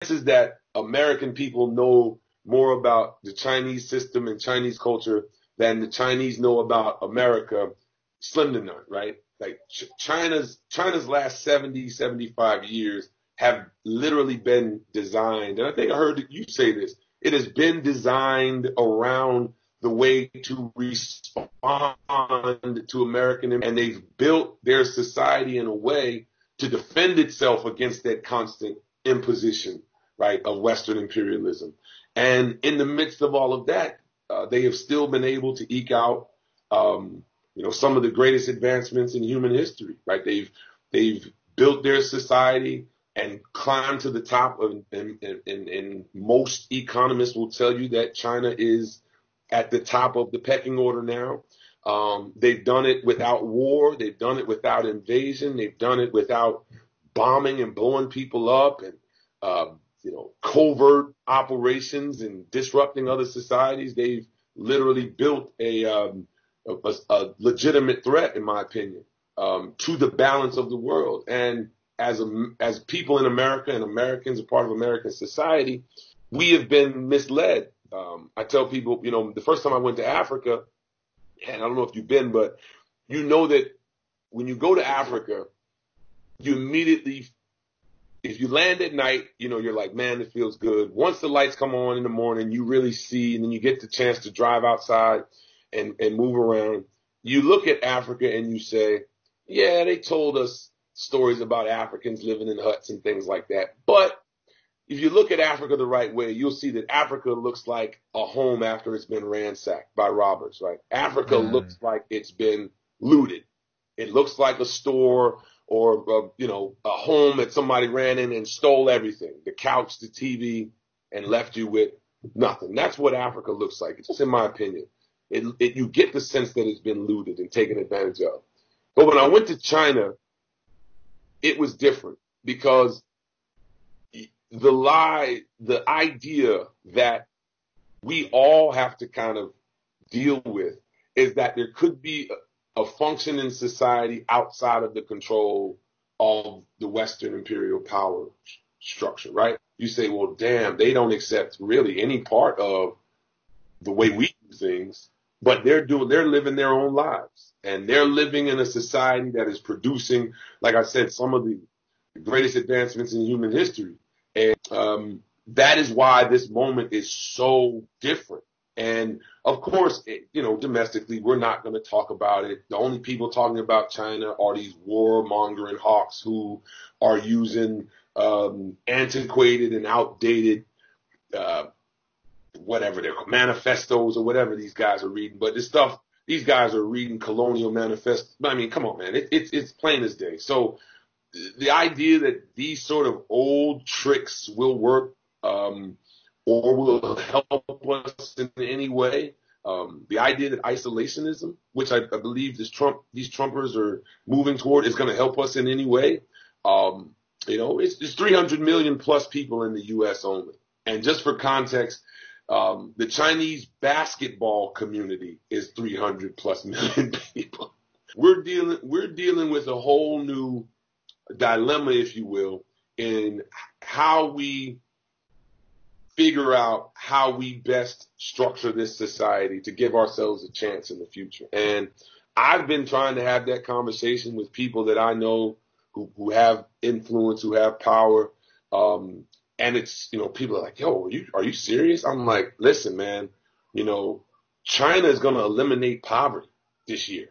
chances that American people know more about the Chinese system and Chinese culture than the Chinese know about America, slim to none, right? Like China's last 70, 75 years have literally been designed, and I think I heard you say this, it has been designed around the way to respond to American, and they've built their society in a way to defend itself against that constant imposition, right, of Western imperialism. And in the midst of all of that, they have still been able to eke out, some of the greatest advancements in human history, right? They've built their society and climbed to the top of, and most economists will tell you that China is at the top of the pecking order now. They've done it without war. They've done it without invasion. They've done it without bombing and blowing people up and, covert operations and disrupting other societies. They've literally built a legitimate threat, in my opinion, to the balance of the world. And as people in America and Americans, a part of American society, we have been misled. I tell people, the first time I went to Africa, and I don't know if you've been, but you know that when you go to Africa, you immediately, if you land at night, you're like, man, it feels good. Once the lights come on in the morning, you really see, and then you get the chance to drive outside and move around. You look at Africa and you say, yeah, they told us stories about Africans living in huts and things like that. But if you look at Africa the right way, you'll see that Africa looks like a home after it's been ransacked by robbers, right? Africa looks like it's been looted. It looks like a store or, a home that somebody ran in and stole everything, the couch, the TV, and left you with nothing. That's what Africa looks like. It's just in my opinion. You get the sense that it's been looted and taken advantage of. But when I went to China, it was different because the idea that we all have to kind of deal with is that there could be a function in society outside of the control of the Western imperial power structure, right? You say, well, damn, they don't accept really any part of the way we do things, but they're living their own lives, and they're living in a society that is producing, like I said, some of the greatest advancements in human history. And that is why this moment is so different. And of course, domestically, we're not going to talk about it. The only people talking about China are these warmongering hawks who are using antiquated and outdated, whatever their manifestos or whatever these guys are reading. But these guys are reading colonial manifestos. I mean, come on, man, it's plain as day. So the idea that these sort of old tricks will work, or will help us in any way. The idea that isolationism, which I believe these Trumpers are moving toward, is going to help us in any way. It's 300 million plus people in the U.S. only. And just for context, the Chinese basketball community is 300 plus million people. We're dealing with a whole new dilemma, if you will, in how we figure out how we best structure this society to give ourselves a chance in the future. And I've been trying to have that conversation with people that I know who have influence, who have power. And it's, people are like, yo, are you serious? I'm like, listen, man, China is going to eliminate poverty this year.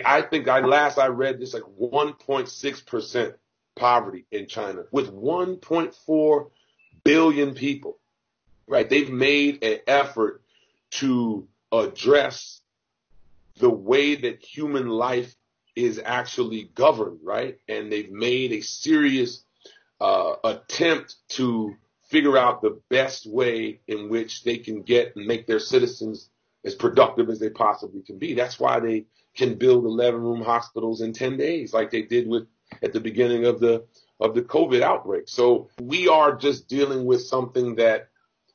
I think last I read this, like 1.6% poverty in China with 1.4 billion people, right? They've made an effort to address the way that human life is actually governed, right? And they've made a serious attempt to figure out the best way in which they can get and make their citizens as productive as they possibly can be. That's why they can build 11-room hospitals in 10 days, like they did at the beginning of the COVID outbreak. So we are just dealing with something that,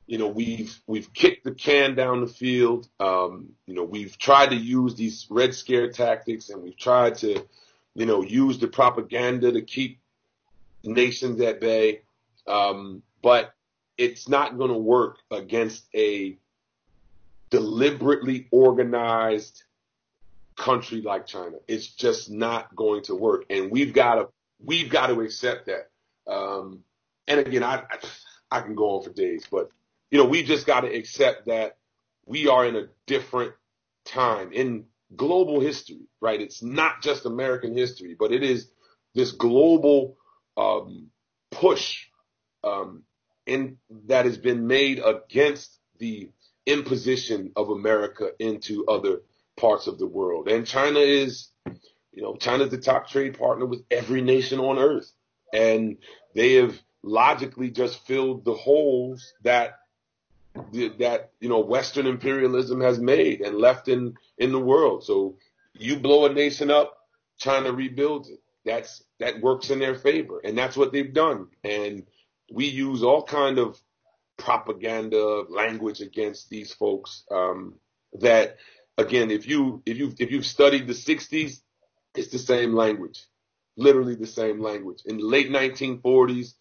we've kicked the can down the field. We've tried to use these Red Scare tactics, and we've tried to, use the propaganda to keep nations at bay. But it's not going to work against a deliberately organized country like China. It's just not going to work, and we've got to accept that. And again, I can go on for days, but we just got to accept that we are in a different time in global history, right? It's not just American history, but it is this global push that has been made against the imposition of America into other parts of the world. And China is, China's the top trade partner with every nation on earth. And they have logically just filled the holes that Western imperialism has made and left in the world. So you blow a nation up, China rebuilds it. That works in their favor, and that's what they've done. And we use all kind of propaganda language against these folks. That again, if you've studied the '60s, it's the same language, literally the same language. In the late 1940s,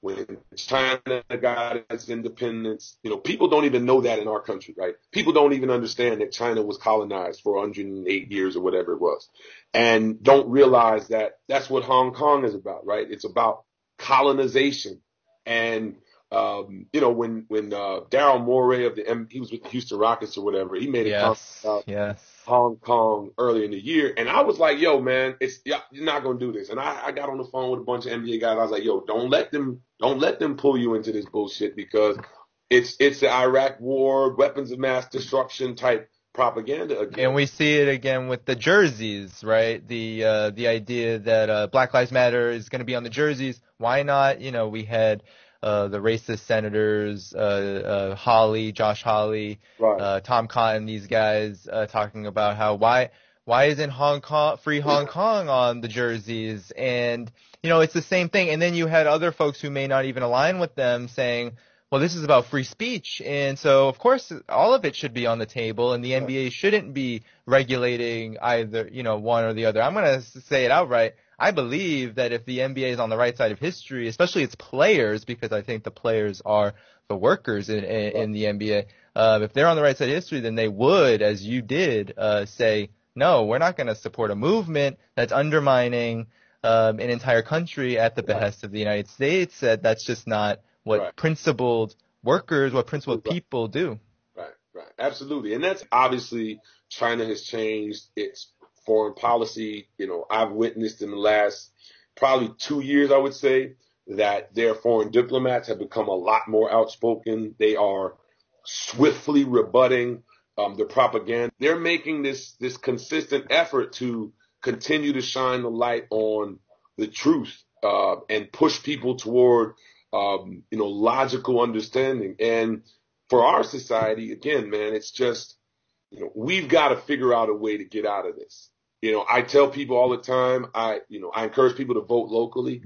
when China got its independence, people don't even know that in our country, right? People don't even understand that China was colonized for 108 years or whatever it was, and don't realize that that's what Hong Kong is about, right? It's about colonization. And, when Daryl Morey he was with the Houston Rockets or whatever, he made a comment about Hong Kong earlier in the year. And I was like, yo, man, you're not going to do this. And I got on the phone with a bunch of NBA guys. I was like, yo, don't let them pull you into this bullshit, because it's the Iraq war, weapons of mass destruction type propaganda again. And we see it again with the jerseys, right? The idea that Black Lives Matter is going to be on the jerseys. Why not? We had the racist senators, Josh Hawley, right. Tom Cotton, these guys talking about how why isn't free Hong Kong on the jerseys? And it's the same thing. And then you had other folks who may not even align with them saying, well, this is about free speech, and so of course all of it should be on the table, and the NBA shouldn't be regulating either, one or the other. I'm going to say it outright. I believe that if the NBA is on the right side of history, especially its players, because I think the players are the workers in the NBA, if they're on the right side of history, then they would, as you did, say, no, we're not going to support a movement that's undermining an entire country at the behest of the United States. That's just not what principled workers, what principled people do. Right. Absolutely. And that's obviously China has changed its foreign policy. I've witnessed in the last probably 2 years, I would say, that their foreign diplomats have become a lot more outspoken. They are swiftly rebutting the propaganda. They're making this consistent effort to continue to shine the light on the truth and push people toward logical understanding. And for our society, again, man, it's just, we've got to figure out a way to get out of this. I tell people all the time, I encourage people to vote locally,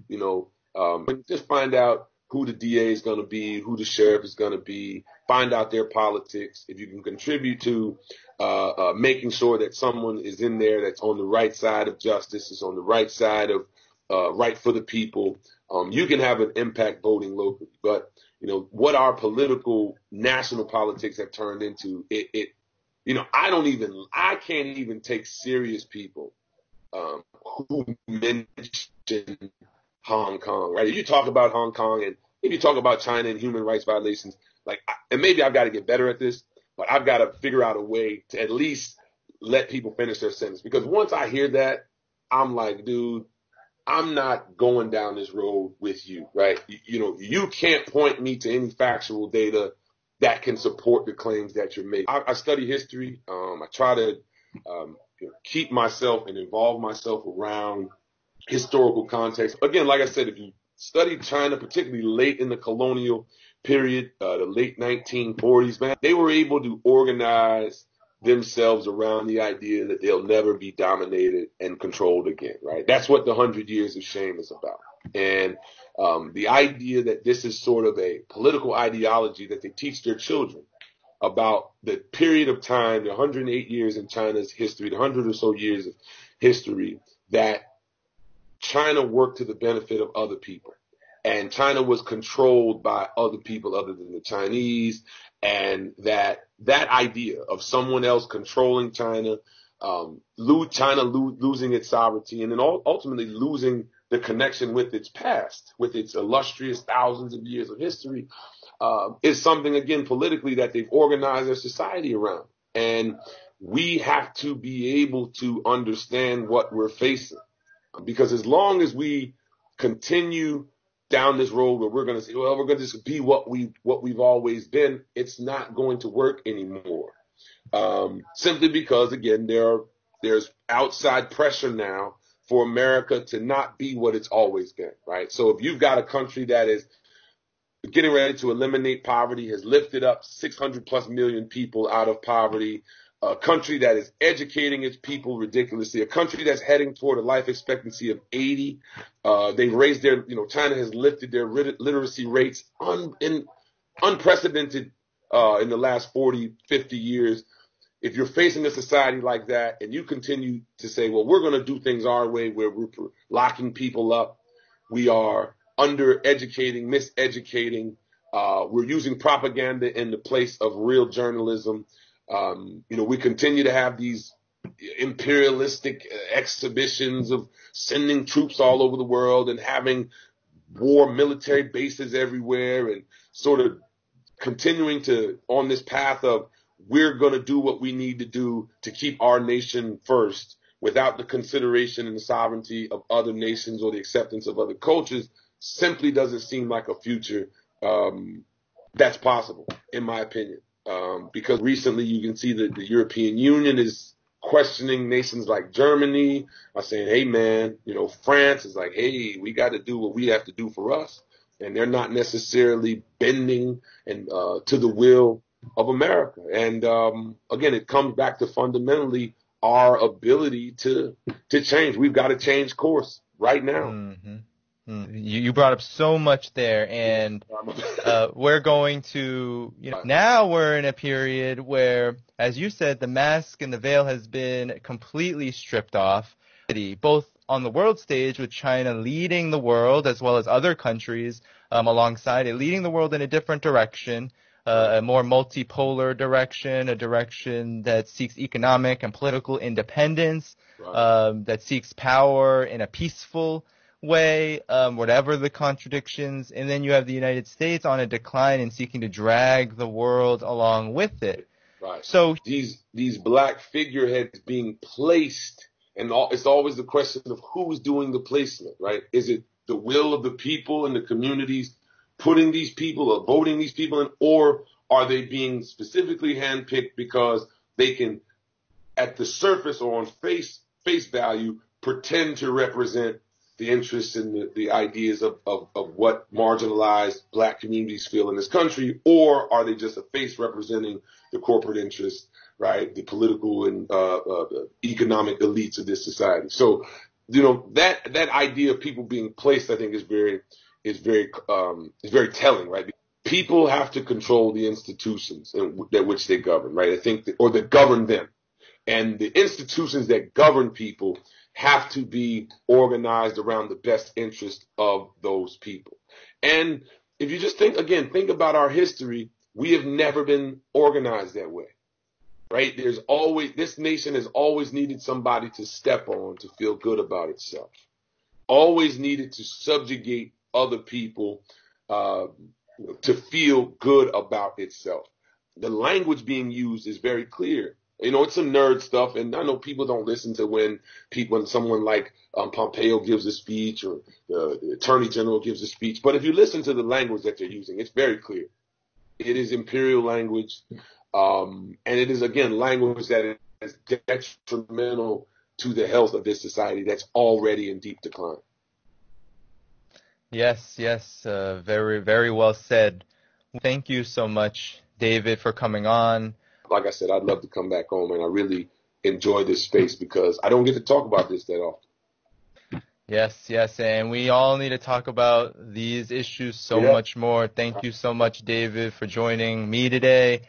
just find out who the DA is going to be, who the sheriff is going to be, find out their politics. If you can contribute to making sure that someone is in there that's on the right side of justice, is on the right side of right for the people, you can have an impact voting locally. But, what our political national politics have turned into, I can't even take serious people who mention Hong Kong, right? If you talk about Hong Kong and if you talk about China and human rights violations, and maybe I've got to get better at this, but I've got to figure out a way to at least let people finish their sentence. Because once I hear that, I'm like, dude, I'm not going down this road with you, right? You can't point me to any factual data that can support the claims that you're making. I study history. I try to keep myself and involve myself around historical context. Again, like I said, if you study China, particularly late in the colonial period, the late 1940s, man, they were able to organize themselves around the idea that they'll never be dominated and controlled again, right? That's what the 100 Years of Shame is about. And the idea that this is sort of a political ideology that they teach their children about the period of time, the 108 years in China's history, the 100 or so years of history, that China worked to the benefit of other people. and China was controlled by other people other than the Chinese, and that idea of someone else controlling China, losing its sovereignty, and then ultimately losing the connection with its past, with its illustrious thousands of years of history, is something, again, politically that they've organized their society around. And we have to be able to understand what we're facing. Because as long as we continue down this road where we're going to say, well, we're going to just be what we've always been, it's not going to work anymore. Simply because, again, there's outside pressure now for America to not be what it's always been, right? So if you've got a country that is getting ready to eliminate poverty, has lifted up 600 plus million people out of poverty, a country that is educating its people ridiculously, a country that's heading toward a life expectancy of 80. They've raised China has lifted their literacy rates unprecedented in the last 40, 50 years. If you're facing a society like that and you continue to say, well, we're going to do things our way, where we're locking people up, we are undereducating, miseducating, we're using propaganda in the place of real journalism. We continue to have these imperialistic exhibitions of sending troops all over the world and having war military bases everywhere, and sort of continuing on this path of we're going to do what we need to do to keep our nation first without the consideration and the sovereignty of other nations or the acceptance of other cultures, simply doesn't seem like a future that's possible, in my opinion. Because recently you can see that the European Union is questioning nations like Germany by saying, hey, man, France is like, hey, we got to do what we have to do for us. And they're not necessarily bending to the will of America. And again, it comes back to fundamentally our ability to change. We've got to change course right now. Mm-hmm. You brought up so much there, and we're going to, now we're in a period where, as you said, the mask and the veil has been completely stripped off, both on the world stage with China leading the world as well as other countries alongside it, leading the world in a different direction, a more multipolar direction, a direction that seeks economic and political independence, that seeks power in a peaceful way, whatever the contradictions. And then you have the United States on a decline and seeking to drag the world along with it. Right. So these black figureheads being placed, and it's always the question of who's doing the placement, right? Is it the will of the people and the communities putting these people or voting these people in, or are they being specifically handpicked because they can, at the surface or on face value, pretend to represent the interests and the ideas of what marginalized black communities feel in this country, or are they just a face representing the corporate interests, right? The political and economic elites of this society. So, that idea of people being placed, I think, is very telling, right? People have to control the institutions that which they govern, right? I think, or that govern them, and the institutions that govern people have to be organized around the best interest of those people. And if you just think about our history, we have never been organized that way, right? This nation has always needed somebody to step on to feel good about itself, always needed to subjugate other people to feel good about itself. The language being used is very clear. It's some nerd stuff, and I know people don't listen to when someone like Pompeo gives a speech or the Attorney General gives a speech. But if you listen to the language that they're using, it's very clear. It is imperial language, and it is, again, language that is detrimental to the health of this society that's already in deep decline. Yes, very, very well said. Thank you so much, David, for coming on. Like I said, I'd love to come back home, and I really enjoy this space because I don't get to talk about this that often. Yes, and we all need to talk about these issues so much more. Thank you so much, David, for joining me today.